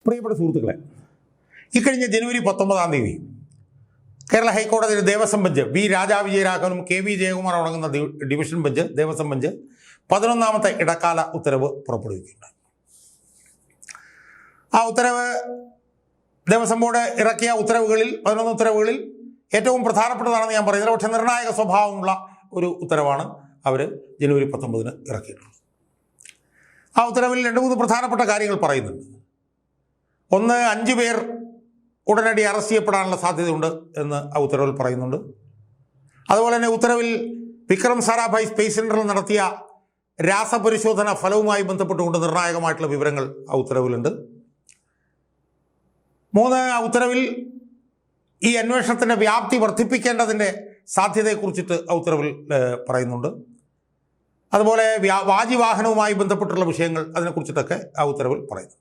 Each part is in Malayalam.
പ്രിയപ്പെട്ട സുഹൃത്തുക്കളെ, ഇക്കഴിഞ്ഞ ജനുവരി 19 കേരള ഹൈക്കോടതിയുടെ ദേവസ്വം ബെഞ്ച് വി രാജാവിജയരാഘവനും കെ വി ജയകുമാർ അടങ്ങുന്ന ഡിവിഷൻ ബെഞ്ച് ദേവസ്വം ബെഞ്ച് 11ാമത്തെ ഇടക്കാല ഉത്തരവ് പുറപ്പെടുവിക്കുകയുണ്ടായി. ആ ഉത്തരവ് ദേവസ്വം ബോർഡ് ഇറക്കിയ ഉത്തരവുകളിൽ 11 ഉത്തരവുകളിൽ ഏറ്റവും പ്രധാനപ്പെട്ടതാണെന്ന് ഞാൻ പറയുന്നത്. പക്ഷേ നിർണായക സ്വഭാവമുള്ള ഒരു ഉത്തരവാണ് അവർ ജനുവരി 19 ഇറക്കിയിട്ടുള്ളത്. ആ ഉത്തരവിൽ 2-3 പ്രധാനപ്പെട്ട കാര്യങ്ങൾ പറയുന്നുണ്ട്. ഒന്ന്, 5 പേർ ഉടനടി അറസ്റ്റ് ചെയ്യപ്പെടാനുള്ള സാധ്യതയുണ്ട് എന്ന് ആ ഉത്തരവിൽ പറയുന്നുണ്ട്. അതുപോലെ തന്നെ ഉത്തരവിൽ വിക്രം സാരാഭായ് സ്പേസ് സെന്ററിൽ നടത്തിയ രാസപരിശോധന ഫലവുമായി ബന്ധപ്പെട്ടുകൊണ്ട് നിർണായകമായിട്ടുള്ള വിവരങ്ങൾ ആ ഉത്തരവിലുണ്ട്. 3, ആ ഉത്തരവിൽ ഈ അന്വേഷണത്തിൻ്റെ വ്യാപ്തി വർദ്ധിപ്പിക്കേണ്ടതിൻ്റെ സാധ്യതയെക്കുറിച്ചിട്ട് ആ ഉത്തരവിൽ പറയുന്നുണ്ട്. അതുപോലെ വാജിവാഹനവുമായി ബന്ധപ്പെട്ടുള്ള വിഷയങ്ങൾ അതിനെക്കുറിച്ചിട്ടൊക്കെ ആ ഉത്തരവിൽ പറയുന്നു.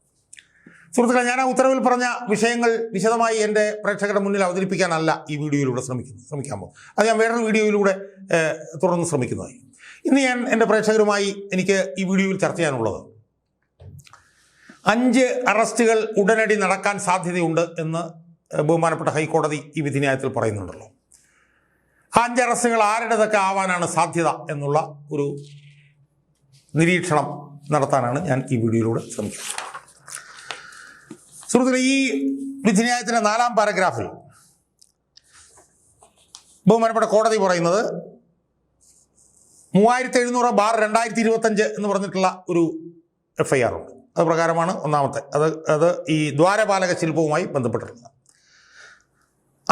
സുഹൃത്തുക്കളെ, ഞാൻ ആ ഉത്തരവിൽ പറഞ്ഞ വിഷയങ്ങൾ വിശദമായി എൻ്റെ പ്രേക്ഷകരുടെ മുന്നിൽ അവതരിപ്പിക്കാനല്ല ഈ വീഡിയോയിലൂടെ ശ്രമിക്കാൻ പോകും. അത് ഞാൻ വേറൊരു വീഡിയോയിലൂടെ തുടർന്ന് ശ്രമിക്കുന്നതായി. ഇന്ന് ഞാൻ എൻ്റെ പ്രേക്ഷകരുമായി എനിക്ക് ഈ വീഡിയോയിൽ ചർച്ച ചെയ്യാനുള്ളത് 5 അറസ്റ്റുകൾ ഉടനടി നടക്കാൻ സാധ്യതയുണ്ട് എന്ന് ബഹുമാനപ്പെട്ട ഹൈക്കോടതി ഈ വിധിന്യായത്തിൽ പറയുന്നുണ്ടല്ലോ. 5 അറസ്റ്റുകൾ ആരുടേതൊക്കെ ആവാനാണ് സാധ്യത എന്നുള്ള ഒരു നിരീക്ഷണം നടത്താനാണ് ഞാൻ ഈ വീഡിയോയിലൂടെ ശ്രമിക്കുന്നത്. സുഹൃത്തുക്കളെ, ഈ വിധിന്യായത്തിൻ്റെ 4ാം പാരഗ്രാഫിൽ ബഹുമാനപ്പെട്ട കോടതി പറയുന്നത് 3700/2025 എന്ന് പറഞ്ഞിട്ടുള്ള ഒരു FIR ഉണ്ട്. അത് പ്രകാരമാണ് ഒന്നാമത്തെ. അത് ഈ ദ്വാരപാലക ശില്പവുമായി ബന്ധപ്പെട്ടിട്ടുള്ളത്.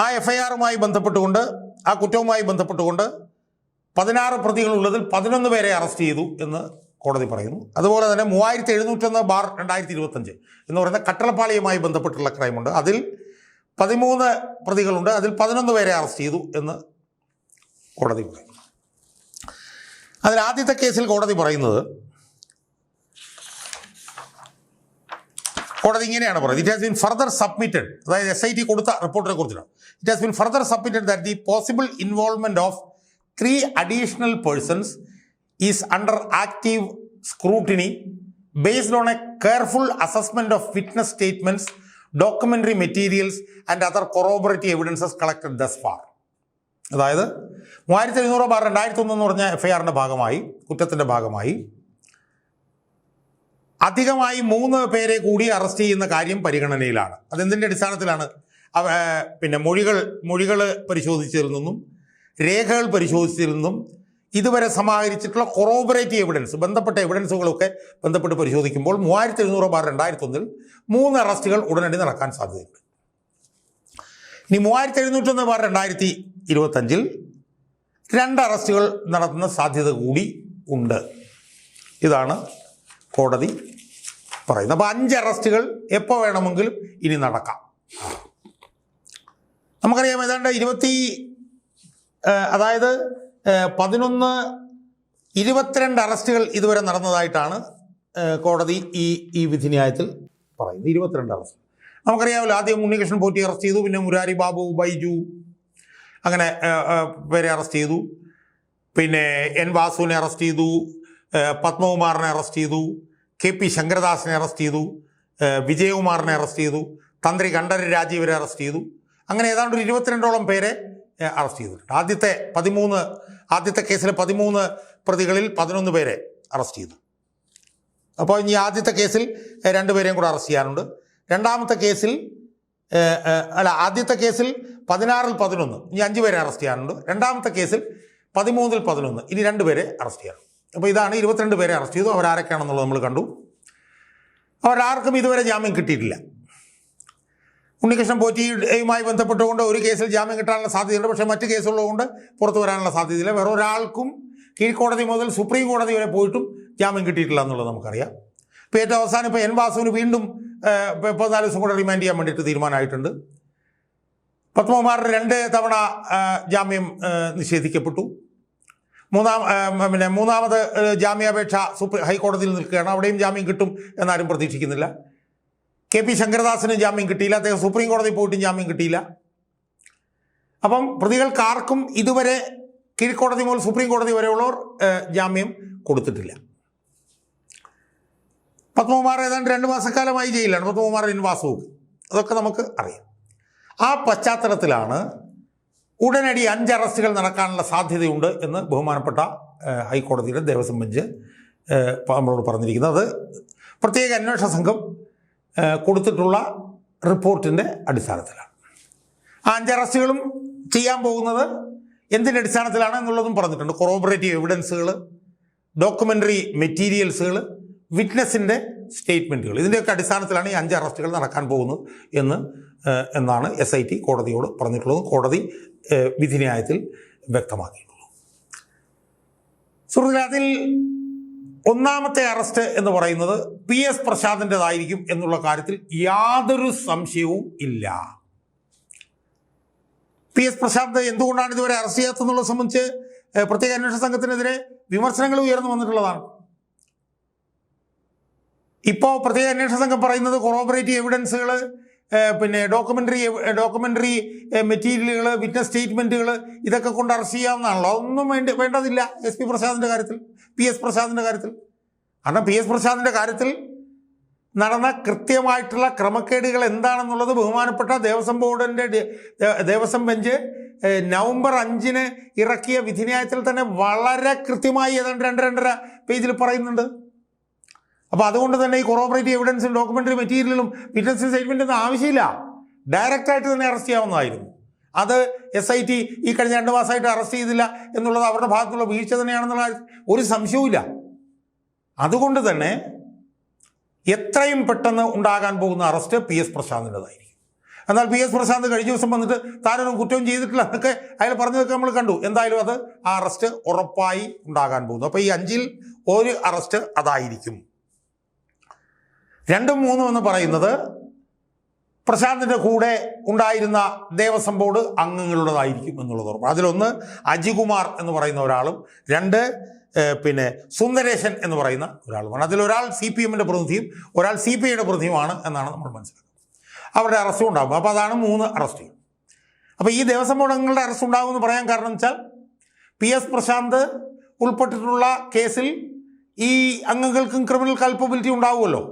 ആ FIR-മായി ബന്ധപ്പെട്ടുകൊണ്ട്, ആ കുറ്റവുമായി ബന്ധപ്പെട്ടുകൊണ്ട് 16 പ്രതികളുള്ളതിൽ 11 പേരെ അറസ്റ്റ് ചെയ്തു എന്ന് കോടതി പറയുന്നു. അതുപോലെ തന്നെ 3701/2025 എന്ന് പറയുന്ന കട്ടളപ്പാളിയുമായി ബന്ധപ്പെട്ടുള്ള ക്രൈമുണ്ട്. അതിൽ 13 പ്രതികളുണ്ട്. അതിൽ 11 പേരെ അറസ്റ്റ് ചെയ്തു എന്ന് കോടതി പറയുന്നു. അതിൽ ആദ്യത്തെ കേസിൽ കോടതി പറയുന്നത്, കോടതി ഇങ്ങനെയാണ് പറയുന്നത്: it has been further submitted, അതായത് SIT കൊടുത്ത റിപ്പോർട്ടിനെ കുറിച്ചാണ്. It has been further submitted that the possible involvement of 3 additional persons is under active scrutiny based on a careful assessment of witness statements, documentary materials and other corroborative evidences collected thus far. അതായത് 3700/2001 എന്ന് പറഞ്ഞ FIR-ന്റെ ഭാഗമായി, കുറ്റത്തിൻ്റെ ഭാഗമായി അധികമായി 3 പേരെ കൂടി അറസ്റ്റ് ചെയ്യുന്ന കാര്യം പരിഗണനയിലാണ്. അതെന്തിൻ്റെ അടിസ്ഥാനത്തിലാണ്? മൊഴികൾ പരിശോധിച്ചതിൽ നിന്നും രേഖകൾ പരിശോധിച്ചതിൽ നിന്നും ഇതുവരെ സമാഹരിച്ചിട്ടുള്ള കൊറോബറേറ്റീവ് എവിഡൻസ്, ബന്ധപ്പെട്ട എവിഡൻസുകളൊക്കെ ബന്ധപ്പെട്ട് പരിശോധിക്കുമ്പോൾ 3700/2001 3 അറസ്റ്റുകൾ ഉടനടി നടക്കാൻ സാധ്യതയുണ്ട്. ഇനി 3701/2025 2 അറസ്റ്റുകൾ നടത്തുന്ന സാധ്യത കൂടി ഉണ്ട്. ഇതാണ് കോടതി പറയുന്നത്. അപ്പോൾ 5 അറസ്റ്റുകൾ എപ്പോൾ വേണമെങ്കിലും ഇനി നടക്കാം. നമുക്കറിയാം, ഏതാണ്ട് 22 അറസ്റ്റുകൾ ഇതുവരെ നടന്നതായിട്ടാണ് കോടതി ഈ വിധിന്യായത്തിൽ പറയുന്നത്. 22 അറസ്റ്റ് നമുക്കറിയാമല്ലോ. ആദ്യം ഉണ്ണികൃഷ്ണൻ പോറ്റി അറസ്റ്റ് ചെയ്തു, പിന്നെ മുരാരി ബാബു, ബൈജു, അങ്ങനെ പേരെ അറസ്റ്റ് ചെയ്തു. പിന്നെ N വാസുവിനെ അറസ്റ്റ് ചെയ്തു, പത്മകുമാറിനെ അറസ്റ്റ് ചെയ്തു, KP ശങ്കരദാസിനെ അറസ്റ്റ് ചെയ്തു, വിജയകുമാറിനെ അറസ്റ്റ് ചെയ്തു, തന്ത്രി കണ്ഠരര് രാജീവരെ അറസ്റ്റ് ചെയ്തു. അങ്ങനെ ഏതാണ്ട് 22ഓളം പേരെ അറസ്റ്റ് ചെയ്തിട്ടുണ്ട്. ആദ്യത്തെ കേസിലെ 13 പ്രതികളിൽ 11 പേരെ അറസ്റ്റ് ചെയ്തു. അപ്പോൾ ഇനി ആദ്യത്തെ കേസിൽ 2 പേരെയും കൂടെ അറസ്റ്റ് ചെയ്യാനുണ്ട്. ആദ്യത്തെ കേസിൽ 16-ൽ 11, ഇനി 5 പേരെ അറസ്റ്റ് ചെയ്യാനുണ്ട്. രണ്ടാമത്തെ കേസിൽ 13-ൽ 11, ഇനി 2 പേരെ അറസ്റ്റ് ചെയ്യാനുണ്ട്. അപ്പോൾ ഇതാണ് 22 പേരെ അറസ്റ്റ് ചെയ്തു. അവരാരൊക്കെയാണെന്നുള്ളത് നമ്മൾ കണ്ടു. അവരാർക്കും ഇതുവരെ ജാമ്യം കിട്ടിയിട്ടില്ല. ഉണ്ണികൃഷ്ണൻ പോറ്റിയുമായി ബന്ധപ്പെട്ടുകൊണ്ട് ഒരു കേസിൽ ജാമ്യം കിട്ടാനുള്ള സാധ്യതയുണ്ട്. പക്ഷേ മറ്റ് കേസുള്ളതുകൊണ്ട് പുറത്തു വരാനുള്ള സാധ്യതയില്ല. വേറെ ഒരാൾക്കും കീഴ്ക്കോടതി മുതൽ സുപ്രീം കോടതി വരെ പോയിട്ടും ജാമ്യം കിട്ടിയിട്ടില്ല എന്നുള്ളത് നമുക്കറിയാം. ഇപ്പോൾ ഏറ്റവും അവസാനം N വാസുവിന് വീണ്ടും 14 ദിവസം കൂടെ റിമാൻഡ് ചെയ്യാൻ വേണ്ടിയിട്ട് തീരുമാനമായിട്ടുണ്ട്. പത്മകുമാറിന് 2 തവണ ജാമ്യം നിഷേധിക്കപ്പെട്ടു. മൂന്നാമത് ജാമ്യാപേക്ഷ ഹൈക്കോടതിയിൽ നിൽക്കുകയാണ്. അവിടെയും ജാമ്യം കിട്ടും എന്നാരും പ്രതീക്ഷിക്കുന്നില്ല. KP ശങ്കരദാസിന് ജാമ്യം കിട്ടിയില്ല. അദ്ദേഹം സുപ്രീം കോടതി പോയിട്ടും ജാമ്യം കിട്ടിയില്ല. അപ്പം പ്രതികൾക്കാർക്കും ഇതുവരെ കീഴ്ക്കോടതി മുതൽ സുപ്രീം കോടതി വരെയുള്ളവർ ജാമ്യം കൊടുത്തിട്ടില്ല. പത്മകുമാർ ഏതാണ്ട് 2 മാസക്കാലമായി ജയിലാണ്. പത്മകുമാറിൻ്റെ വാസവും അതൊക്കെ നമുക്ക് അറിയാം. ആ പശ്ചാത്തലത്തിലാണ് ഉടനടി 5 അറസ്റ്റുകൾ നടക്കാനുള്ള സാധ്യതയുണ്ട് എന്ന് ബഹുമാനപ്പെട്ട ഹൈക്കോടതിയുടെ ദേവസ്വം ബെഞ്ച് നമ്മളോട് പറഞ്ഞിരിക്കുന്നത്. പ്രത്യേക അന്വേഷണ സംഘം കൊടുത്തിട്ടുള്ള റിപ്പോർട്ടിൻ്റെ അടിസ്ഥാനത്തിലാണ്. ആ 5 അറസ്റ്റുകളും ചെയ്യാൻ പോകുന്നത് എന്തിൻ്റെ അടിസ്ഥാനത്തിലാണ് എന്നുള്ളതും പറഞ്ഞിട്ടുണ്ട്. കൊറോബറേറ്റീവ് എവിഡൻസുകൾ, ഡോക്യുമെൻ്ററി മെറ്റീരിയൽസുകൾ, വിറ്റ്നസിൻ്റെ സ്റ്റേറ്റ്മെൻറ്റുകൾ, ഇതിൻ്റെയൊക്കെ അടിസ്ഥാനത്തിലാണ് ഈ 5 അറസ്റ്റുകൾ നടക്കാൻ പോകുന്നത് എന്നാണ് SIT കോടതിയോട് പറഞ്ഞിട്ടുള്ളത്. കോടതി വിധിന്യായത്തിൽ വ്യക്തമാക്കിയിട്ടുള്ളൂ. സുഹൃത്തുക്കളെ, അതിൽ ഒന്നാമത്തെ അറസ്റ്റ് എന്ന് പറയുന്നത് PS പ്രശാന്തിൻ്റെതായിരിക്കും എന്നുള്ള കാര്യത്തിൽ യാതൊരു സംശയവും ഇല്ല. PS പ്രശാന്ത് എന്തുകൊണ്ടാണ് ഇതുവരെ അറസ്റ്റ് ചെയ്യാത്തതെന്നുള്ളത് സംബന്ധിച്ച് പ്രത്യേക അന്വേഷണ സംഘത്തിനെതിരെ വിമർശനങ്ങൾ ഉയർന്നു വന്നിട്ടുള്ളതാണ്. ഇപ്പോൾ പ്രത്യേക അന്വേഷണ സംഘം പറയുന്നത് കൊറോബറേറ്റീവ് എവിഡൻസുകൾ, പിന്നെ ഡോക്യുമെൻ്ററി മെറ്റീരിയലുകൾ, വിറ്റ്നസ് സ്റ്റേറ്റ്മെൻറ്റുകൾ ഇതൊക്കെ കൊണ്ട് അറസ്റ്റ് ചെയ്യാവുന്നതാണല്ലോ. അതൊന്നും വേണ്ടതില്ല SP പ്രശാന്തിൻ്റെ കാര്യത്തിൽ, PS പ്രശാന്തിൻ്റെ കാര്യത്തിൽ. കാരണം PS പ്രശാന്തിൻ്റെ കാര്യത്തിൽ നടന്ന കൃത്യമായിട്ടുള്ള ക്രമക്കേടുകൾ എന്താണെന്നുള്ളത് ബഹുമാനപ്പെട്ട ദേവസ്വം ബോർഡിൻ്റെ ദേവസ്വം ബെഞ്ച് നവംബർ 5 ഇറക്കിയ വിധിന്യായത്തിൽ തന്നെ വളരെ കൃത്യമായി ഏതാണ്ട് 2-2.5 പേജിൽ പറയുന്നുണ്ട്. അപ്പോൾ അതുകൊണ്ട് തന്നെ ഈ കൊറോബറേറ്റീവ് എവിഡൻസും ഡോക്യുമെൻ്ററി മെറ്റീരിയലും വിറ്റ്നസ് സ്റ്റേറ്റ്മെൻറ്റൊന്നും ആവശ്യമില്ല. ഡയറക്റ്റായിട്ട് തന്നെ അറസ്റ്റ് ചെയ്യാവുന്നതായിരുന്നു. അത് SIT ഈ കഴിഞ്ഞ 2 മാസമായിട്ട് അറസ്റ്റ് ചെയ്തില്ല എന്നുള്ളത് അവരുടെ ഭാഗത്തുള്ള വീഴ്ച തന്നെയാണെന്നുള്ള ഒരു സംശയവുമില്ല. അതുകൊണ്ട് തന്നെ എത്രയും പെട്ടെന്ന് ഉണ്ടാകാൻ പോകുന്ന അറസ്റ്റ് PS പ്രശാന്തിൻ്റെതായിരിക്കും. എന്നാൽ PS പ്രശാന്ത് കഴിഞ്ഞ ദിവസം വന്നിട്ട് താനൊന്നും കുറ്റവും ചെയ്തിട്ടില്ല എന്നൊക്കെ അയാൾ പറഞ്ഞതൊക്കെ നമ്മൾ കണ്ടു. എന്തായാലും ആ അറസ്റ്റ് ഉറപ്പായി ഉണ്ടാകാൻ പോകുന്നു. അപ്പോൾ ഈ 5-ൽ 1 അറസ്റ്റ് അതായിരിക്കും. 2ഉം 3ഉം എന്ന് പറയുന്നത് പ്രശാന്തിൻ്റെ കൂടെ ഉണ്ടായിരുന്ന ദേവസ്വം ബോർഡ് അംഗങ്ങളുടേതായിരിക്കും എന്നുള്ളത് ഉറപ്പാണ്. അതിലൊന്ന് അജികുമാർ എന്ന് പറയുന്ന ഒരാളും 2 സുന്ദരേശൻ എന്ന് പറയുന്ന ഒരാളുമാണ്. അതിലൊരാൾ CPMൻ്റെ പ്രതിനിധിയും ഒരാൾ CPIയുടെ പ്രതിനിധിയുമാണ് എന്നാണ് നമ്മൾ മനസ്സിലാക്കുന്നത്. അവരുടെ അറസ്റ്റും ഉണ്ടാകും. അപ്പോൾ അതാണ് 3 അറസ്റ്റുകൾ. അപ്പോൾ ഈ ദേവസ്വം ബോർഡ് അംഗങ്ങളുടെ അറസ്റ്റ് ഉണ്ടാകുമെന്ന് പറയാൻ കാരണം വെച്ചാൽ PS പ്രശാന്ത് ഉൾപ്പെട്ടിട്ടുള്ള കേസിൽ ഈ അംഗങ്ങൾക്കും ക്രിമിനൽ കൾപ്പബിലിറ്റി ഉണ്ടാവുമല്ലോ.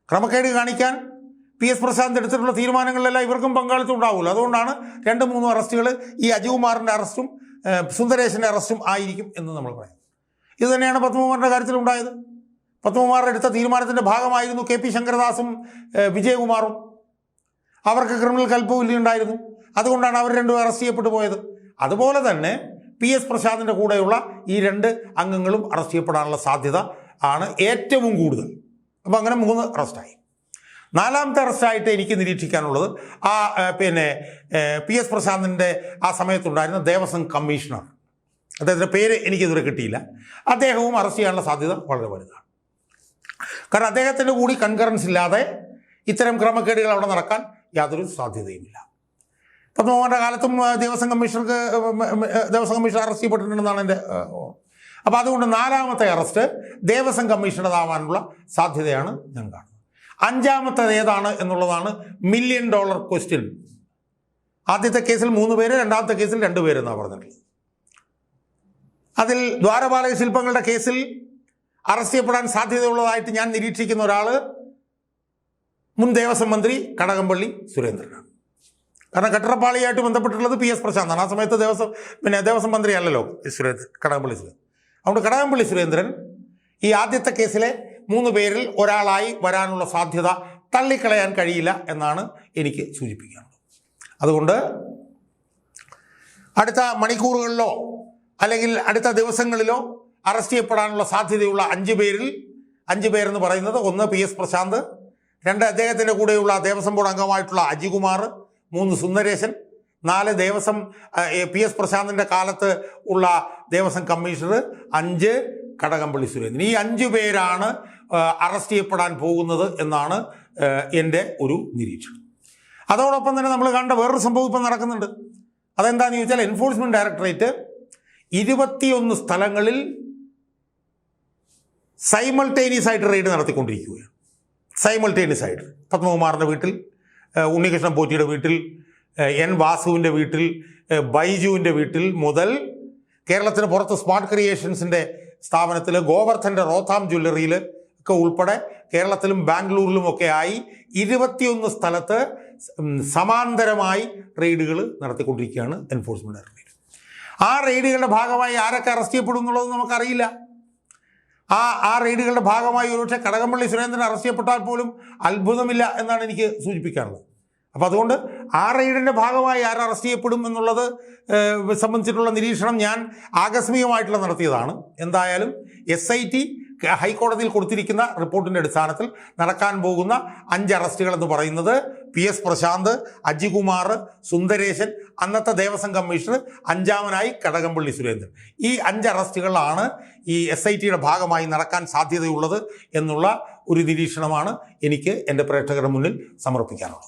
ക്രമക്കേട് കാണിക്കാൻ PS പ്രശാന്ത് എടുത്തിട്ടുള്ള തീരുമാനങ്ങളിലെല്ലാം ഇവർക്കും പങ്കാളിത്തം ഉണ്ടാവുമല്ലോ. അതുകൊണ്ടാണ് 2-3 അറസ്റ്റുകൾ ഈ അജികുമാറിൻ്റെ അറസ്റ്റും സുന്ദരേശൻ്റെ അറസ്റ്റും ആയിരിക്കും എന്ന് നമ്മൾ പറയാം. ഇത് തന്നെയാണ് പത്മകുമാറിൻ്റെ കാര്യത്തിൽ ഉണ്ടായത്. പത്മകുമാർ എടുത്ത തീരുമാനത്തിൻ്റെ ഭാഗമായിരുന്നു KP ശങ്കരദാസും വിജയകുമാറും. അവർക്ക് ക്രിമിനൽ കൾപ്പബിലിറ്റി ഉണ്ടായിരുന്നു. അതുകൊണ്ടാണ് അവർ 2 അറസ്റ്റ് ചെയ്യപ്പെട്ടു പോയത്. അതുപോലെ തന്നെ PS പ്രശാന്തിൻ്റെ കൂടെയുള്ള ഈ 2 അംഗങ്ങളും അറസ്റ്റ് ചെയ്യപ്പെടാനുള്ള സാധ്യത ആണ് ഏറ്റവും കൂടുതൽ. അപ്പോൾ അങ്ങനെ 3 അറസ്റ്റായി. 4ാമത്തെ അറസ്റ്റായിട്ട് എനിക്ക് നിരീക്ഷിക്കാനുള്ളത് PS പ്രശാന്തിൻ്റെ ആ സമയത്തുണ്ടായിരുന്ന ദേവസ്വം കമ്മീഷണർ, അദ്ദേഹത്തിൻ്റെ പേര് എനിക്കിതുവരെ കിട്ടിയില്ല. അദ്ദേഹവും അറസ്റ്റ് ചെയ്യാനുള്ള സാധ്യത വളരെ വലുതാണ്. കാരണം അദ്ദേഹത്തിൻ്റെ കൂടി കൺകറൻസ് ഇല്ലാതെ ഇത്തരം ക്രമക്കേടുകൾ അവിടെ നടക്കാൻ യാതൊരു സാധ്യതയുമില്ല. പത്മകുമാറിൻ്റെ കാലത്തും ദേവസ്വം കമ്മീഷണർ അറസ്റ്റ് ചെയ്യപ്പെട്ടിട്ടുണ്ടെന്നാണ് എൻ്റെ. അപ്പോൾ അതുകൊണ്ട് 4ാമത്തെ അറസ്റ്റ് ദേവസ്വം കമ്മീഷണറാവാനുള്ള സാധ്യതയാണ് ഞാൻ കാണുന്നത്. 5ാമത്തേത് ഏതാണ് എന്നുള്ളതാണ് $1 മില്യൺ ക്വസ്റ്റ്യൻ. ആദ്യത്തെ കേസിൽ 3 പേര്, 2ാമത്തെ കേസിൽ 2 പേര് എന്നാണ് പറഞ്ഞിട്ടുള്ളത്. അതിൽ ദ്വാരപാലക ശില്പങ്ങളുടെ കേസിൽ അറസ്റ്റ് ചെയ്യപ്പെടാൻ സാധ്യതയുള്ളതായിട്ട് ഞാൻ നിരീക്ഷിക്കുന്ന ഒരാൾ മുൻ ദേവസ്വം മന്ത്രി കടകംപള്ളി സുരേന്ദ്രനാണ്. കാരണം കട്ടറപ്പാളിയായിട്ട് ബന്ധപ്പെട്ടുള്ളത് PS പ്രശാന്താണ്. ആ സമയത്ത് ദേവസ്വം മന്ത്രി അല്ലല്ലോ കടകംപള്ളി സുരേന്ദ്രൻ. അതുകൊണ്ട് കടകംപള്ളി സുരേന്ദ്രൻ ഈ ആദ്യത്തെ കേസിലെ 3 പേരിൽ ഒരാളായി വരാനുള്ള സാധ്യത തള്ളിക്കളയാൻ കഴിയില്ല എന്നാണ് എനിക്ക് സൂചിപ്പിക്കാനുള്ളത്. അതുകൊണ്ട് അടുത്ത മണിക്കൂറുകളിലോ അല്ലെങ്കിൽ അടുത്ത ദിവസങ്ങളിലോ അറസ്റ്റ് ചെയ്യപ്പെടാനുള്ള സാധ്യതയുള്ള 5 പേരെന്ന് പറയുന്നത് 1 PS പ്രശാന്ത്, 2 അദ്ദേഹത്തിൻ്റെ കൂടെയുള്ള ദേവസ്വം ബോർഡ് അംഗമായിട്ടുള്ള അജികുമാർ, 3 സുന്ദരേശൻ, 4 ദേവസ്വം PS പ്രശാന്തിൻ്റെ കാലത്ത് ഉള്ള ദേവസ്വം കമ്മീഷണർ, 5 കടകംപള്ളി സുരേന്ദ്രൻ. ഈ 5 പേരാണ് അറസ്റ്റ് ചെയ്യപ്പെടാൻ പോകുന്നത് എന്നാണ് എൻ്റെ ഒരു നിരീക്ഷണം. അതോടൊപ്പം തന്നെ നമ്മൾ കണ്ട വേറൊരു സംഭവം ഇപ്പം നടക്കുന്നുണ്ട്. അതെന്താണെന്ന് ചോദിച്ചാൽ എൻഫോഴ്സ്മെൻറ്റ് ഡയറക്ടറേറ്റ് 21 സ്ഥലങ്ങളിൽ സൈമൾട്ടേനിയസ് ആയിട്ട് റെയ്ഡ് നടത്തിക്കൊണ്ടിരിക്കുകയാണ്. സൈമൾട്ടേനിയസ് ആയിട്ട് പത്മകുമാറിൻ്റെ വീട്ടിൽ, ഉണ്ണികൃഷ്ണൻ പോറ്റിയുടെ വീട്ടിൽ, N വാസുവിൻ്റെ വീട്ടിൽ, ബൈജുവിൻ്റെ വീട്ടിൽ മുതൽ കേരളത്തിന് പുറത്ത് സ്മാർട്ട് ക്രിയേഷൻസിൻ്റെ സ്ഥാപനത്തിൽ, ഗോവർദ്ധൻ്റെ റോത്താം ജ്വല്ലറിയിൽ, ഒക്കെ ഉൾപ്പെടെ കേരളത്തിലും ബാംഗ്ലൂരിലുമൊക്കെ ആയി 21 സ്ഥലത്ത് സമാന്തരമായി റെയ്ഡുകൾ നടത്തിക്കൊണ്ടിരിക്കുകയാണ് എൻഫോഴ്സ്മെൻറ്റ് ഡയറക്ടറേറ്റ്. ആ റെയ്ഡുകളുടെ ഭാഗമായി ആരൊക്കെ അറസ്റ്റ് ചെയ്യപ്പെടും എന്നുള്ളത് നമുക്കറിയില്ല. ആ റെയ്ഡുകളുടെ ഭാഗമായി ഒരുപക്ഷെ കടകംപള്ളി സുരേന്ദ്രൻ അറസ്റ്റ് ചെയ്യപ്പെട്ടാൽ പോലും അത്ഭുതമില്ല എന്നാണ് എനിക്ക് സൂചിപ്പിക്കാനുള്ളത്. അപ്പോൾ അതുകൊണ്ട് ആ റെയ്ഡിൻ്റെ ഭാഗമായി ആര് അറസ്റ്റ് ചെയ്യപ്പെടും എന്നുള്ളത് സംബന്ധിച്ചിട്ടുള്ള നിരീക്ഷണം ഞാൻ ആകസ്മികമായിട്ടുള്ള നടത്തിയതാണ്. എന്തായാലും SIT ഹൈക്കോടതിയിൽ കൊടുത്തിരിക്കുന്ന റിപ്പോർട്ടിൻ്റെ അടിസ്ഥാനത്തിൽ നടക്കാൻ പോകുന്ന 5 അറസ്റ്റുകൾ എന്ന് പറയുന്നത് PS പ്രശാന്ത്, അജികുമാർ, സുന്ദരേശൻ, അന്നത്തെ ദേവസ്വം കമ്മീഷണർ, 5-മനായി കടകംപള്ളി സുരേന്ദ്രൻ. ഈ 5 അറസ്റ്റുകളാണ് ഈ SITയുടെ ഭാഗമായി നടക്കാൻ സാധ്യതയുള്ളത് എന്നുള്ള ഒരു നിരീക്ഷണമാണ് എനിക്ക് എൻ്റെ പ്രേക്ഷകരുടെ മുന്നിൽ സമർപ്പിക്കാനുള്ളത്.